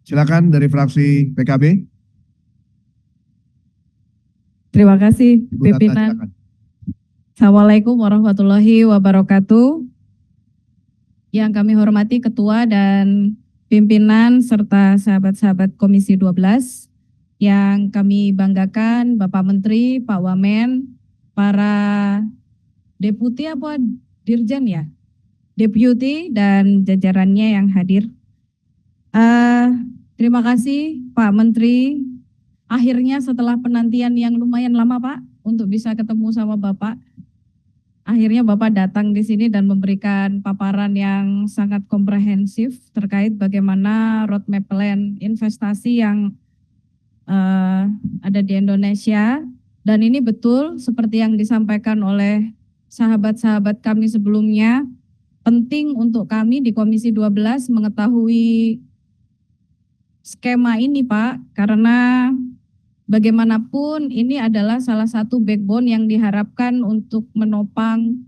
Silakan dari fraksi PKB. Terima kasih, Ibu Tata, pimpinan. silakan. Assalamualaikum warahmatullahi wabarakatuh. Yang kami hormati Ketua dan pimpinan serta sahabat-sahabat Komisi 12. Yang kami banggakan Bapak Menteri, Pak Wamen, para deputi apa dirjen ya? Deputi dan jajarannya yang hadir. Terima kasih Pak Menteri. Akhirnya setelah penantian yang lumayan lama Pak untuk bisa ketemu sama Bapak. Akhirnya Bapak datang di sini dan memberikan paparan yang sangat komprehensif terkait bagaimana roadmap plan investasi yang ada di Indonesia. Dan ini betul seperti yang disampaikan oleh sahabat-sahabat kami sebelumnya, penting untuk kami di Komisi 12 mengetahui skema ini Pak, karena bagaimanapun ini adalah salah satu backbone yang diharapkan untuk menopang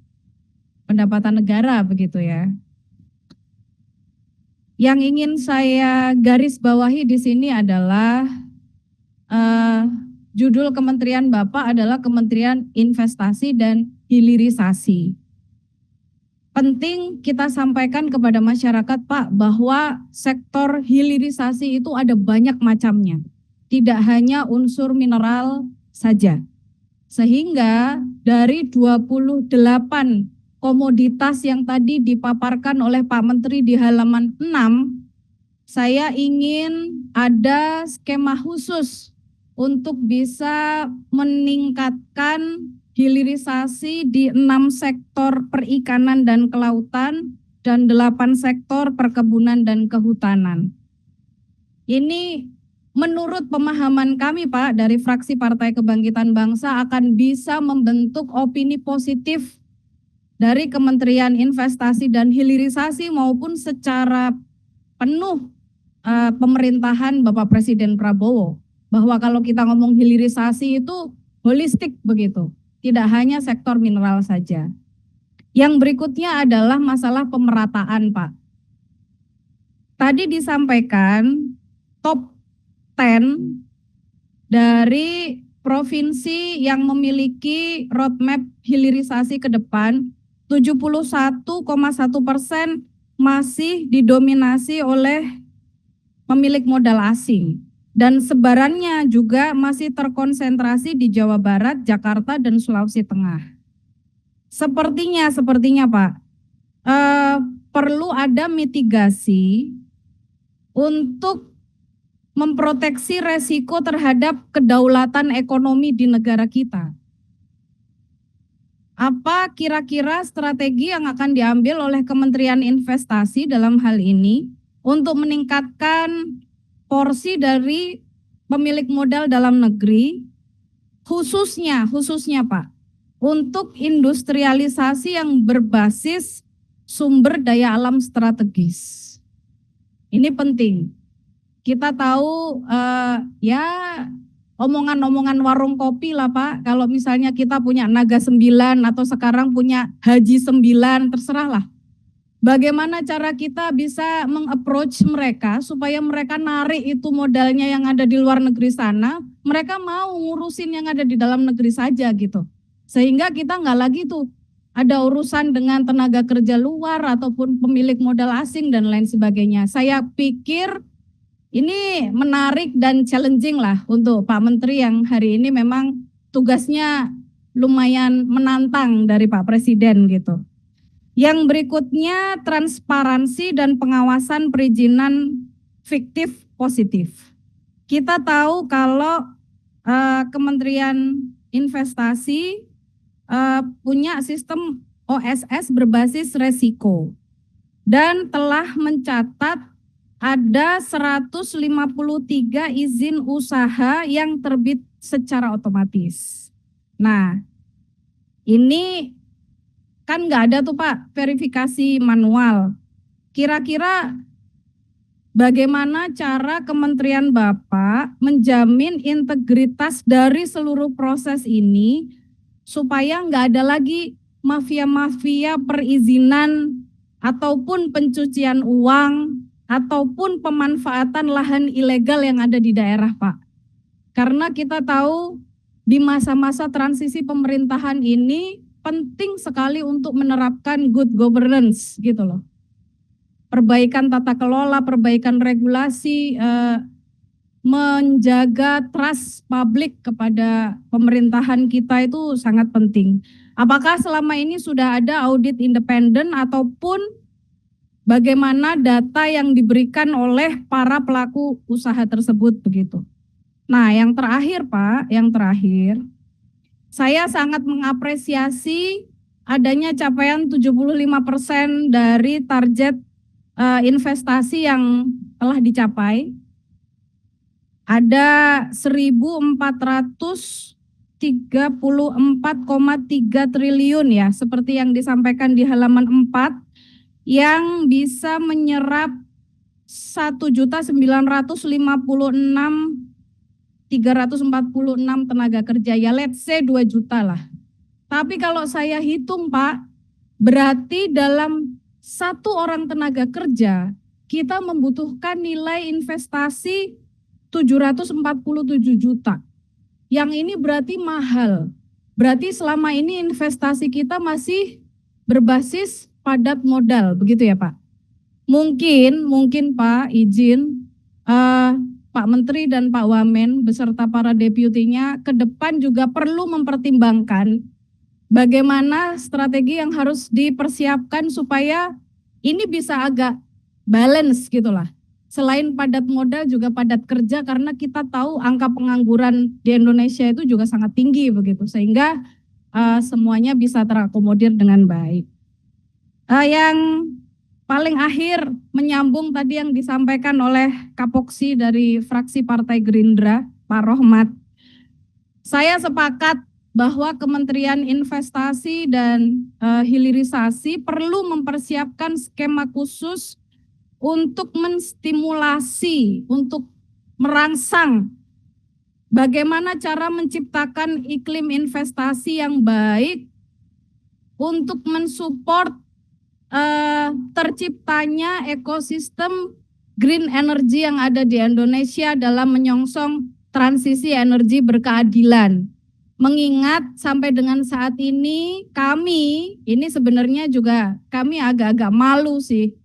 pendapatan negara begitu ya. Yang ingin saya garis bawahi di sini adalah judul Kementerian Bapak adalah Kementerian Investasi dan Hilirisasi. Penting kita sampaikan kepada masyarakat Pak bahwa sektor hilirisasi itu ada banyak macamnya. Tidak hanya unsur mineral saja. Sehingga dari 28 komoditas yang tadi dipaparkan oleh Pak Menteri di halaman 6, saya ingin ada skema khusus untuk bisa meningkatkan hilirisasi di 6 sektor perikanan dan kelautan dan 8 sektor perkebunan dan kehutanan. Ini menurut pemahaman kami Pak dari fraksi Partai Kebangkitan Bangsa akan bisa membentuk opini positif dari Kementerian Investasi dan Hilirisasi maupun secara penuh pemerintahan Bapak Presiden Prabowo. Bahwa kalau kita ngomong hilirisasi itu holistik begitu, tidak hanya sektor mineral saja. Yang berikutnya adalah masalah pemerataan Pak. Tadi disampaikan top 10 dari provinsi yang memiliki roadmap hilirisasi ke depan, 71,1% masih didominasi oleh pemilik modal asing. Dan sebarannya juga masih terkonsentrasi di Jawa Barat, Jakarta, dan Sulawesi Tengah. Sepertinya Pak, perlu ada mitigasi untuk memproteksi resiko terhadap kedaulatan ekonomi di negara kita. Apa kira-kira strategi yang akan diambil oleh Kementerian Investasi dalam hal ini untuk meningkatkan porsi dari pemilik modal dalam negeri, khususnya Pak, untuk industrialisasi yang berbasis sumber daya alam strategis. Ini penting. Kita tahu ya omongan-omongan warung kopi lah Pak, kalau misalnya kita punya Naga 9 atau sekarang punya Haji 9, terserah lah. Bagaimana cara kita bisa meng-approach mereka supaya mereka narik itu modalnya yang ada di luar negeri sana, mereka mau ngurusin yang ada di dalam negeri saja gitu. Sehingga kita nggak lagi tuh ada urusan dengan tenaga kerja luar ataupun pemilik modal asing dan lain sebagainya. Saya pikir ini menarik dan challenging lah untuk Pak Menteri yang hari ini memang tugasnya lumayan menantang dari Pak Presiden gitu. Yang berikutnya transparansi dan pengawasan perizinan fiktif positif. Kita tahu kalau Kementerian Investasi punya sistem OSS berbasis resiko dan telah mencatat ada 153 izin usaha yang terbit secara otomatis. Nah, ini kan nggak ada tuh Pak verifikasi manual. Kira-kira bagaimana cara Kementerian Bapak menjamin integritas dari seluruh proses ini supaya nggak ada lagi mafia-mafia perizinan ataupun pencucian uang ataupun pemanfaatan lahan ilegal yang ada di daerah, Pak. Karena kita tahu di masa-masa transisi pemerintahan ini penting sekali untuk menerapkan good governance gitu loh. Perbaikan tata kelola, perbaikan regulasi, menjaga trust publik kepada pemerintahan kita itu sangat penting. Apakah selama ini sudah ada audit independen ataupun bagaimana data yang diberikan oleh para pelaku usaha tersebut begitu? Nah, yang terakhir Pak, saya sangat mengapresiasi adanya capaian 75% dari target investasi yang telah dicapai. Ada 1.434,3 triliun ya, seperti yang disampaikan di halaman 4, yang bisa menyerap 1.956.346 tenaga kerja, ya let's say 2 juta lah. Tapi kalau saya hitung Pak, berarti dalam 1 orang tenaga kerja, kita membutuhkan nilai investasi 747 juta. Yang ini berarti mahal. Berarti selama ini investasi kita masih berbasis padat modal, begitu ya Pak? Mungkin Pak izin Pak Menteri dan Pak Wamen beserta para deputinya ke depan juga perlu mempertimbangkan bagaimana strategi yang harus dipersiapkan supaya ini bisa agak balance gitulah. Selain padat modal juga padat kerja, karena kita tahu angka pengangguran di Indonesia itu juga sangat tinggi begitu, sehingga semuanya bisa terakomodir dengan baik. Yang paling akhir menyambung tadi yang disampaikan oleh Kapoksi dari fraksi Partai Gerindra, Pak Rohmat. Saya sepakat bahwa Kementerian Investasi dan Hilirisasi perlu mempersiapkan skema khusus untuk menstimulasi, untuk merangsang bagaimana cara menciptakan iklim investasi yang baik untuk mensupport terciptanya ekosistem green energy yang ada di Indonesia dalam menyongsong transisi energi berkeadilan. Mengingat sampai dengan saat ini kami agak-agak malu sih.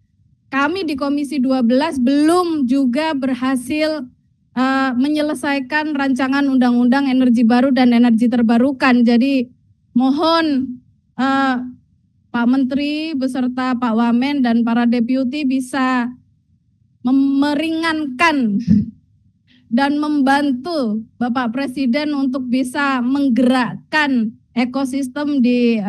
Kami di Komisi 12 belum juga berhasil menyelesaikan rancangan undang-undang energi baru dan energi terbarukan. Jadi mohon Pak Menteri beserta Pak Wamen dan para deputi bisa meringankan dan membantu Bapak Presiden untuk bisa menggerakkan ekosistem di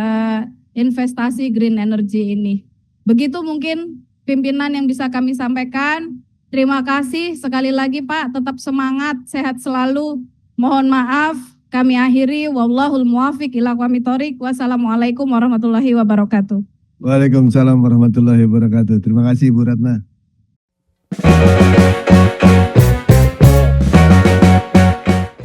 investasi green energy ini. Begitu mungkin pimpinan yang bisa kami sampaikan. Terima kasih sekali lagi Pak, tetap semangat, sehat selalu. Mohon maaf, kami akhiri. Wallahul muwafiq ila aqwamit thoriq. Wassalamualaikum warahmatullahi wabarakatuh. Waalaikumsalam warahmatullahi wabarakatuh. Terima kasih Bu Ratna.